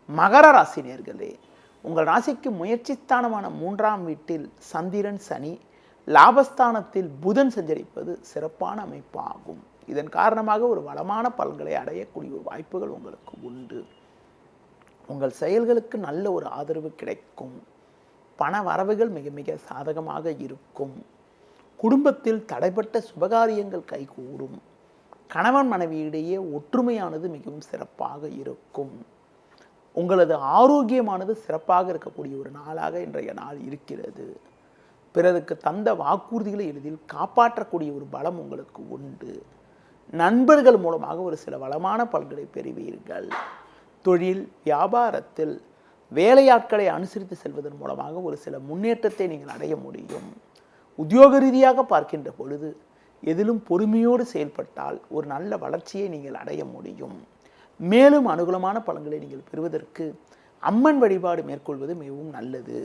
மகர ராசி நேயர்களே, உங்கள் ராசிக்கு முயற்சி ஸ்தானமான 3ஆம் வீட்டில் சந்திரன், சனி, லாபஸ்தானத்தில் புதன் சஞ்சரிப்பது சிறப்பான அமைப்பாகும். இதன் காரணமாக ஒரு வளமான பலன்களை அடையக்கூடிய ஒரு வாய்ப்புகள் உங்களுக்கு உண்டு. உங்கள் செயல்களுக்கு நல்ல ஒரு ஆதரவு கிடைக்கும். பண வரவுகள் மிக மிக சாதகமாக இருக்கும். குடும்பத்தில் தடைப்பட்ட சுபகாரியங்கள் கைகூடும். கணவன் மனைவியிடையே ஒற்றுமையானது மிகவும் சிறப்பாக இருக்கும். உங்களது ஆரோக்கியமானது சிறப்பாக இருக்கக்கூடிய ஒரு நாளாக இன்றைய நாள் இருக்கிறது. பிறருக்கு தந்த வாக்குறுதிகளை எளிதில் காப்பாற்றக்கூடிய ஒரு பலம் உங்களுக்கு உண்டு. நண்பர்கள் மூலமாக ஒரு சில வளமான பலன்களை பெறுவீர்கள். தொழில் வியாபாரத்தில் வேலையாட்களை அனுசரித்து செல்வதன் மூலமாக ஒரு சில முன்னேற்றத்தை நீங்கள் அடைய முடியும். உத்தியோக ரீதியாக பார்க்கின்ற பொழுது எதிலும் பொறுமையோடு செயல்பட்டால் ஒரு நல்ல வளர்ச்சியை நீங்கள் அடைய முடியும். மேலும் அனுகூலமான பலன்களை நீங்கள் பெறுவதற்கு அம்மன் வழிபாடு மேற்கொள்வது மிகவும் நல்லது.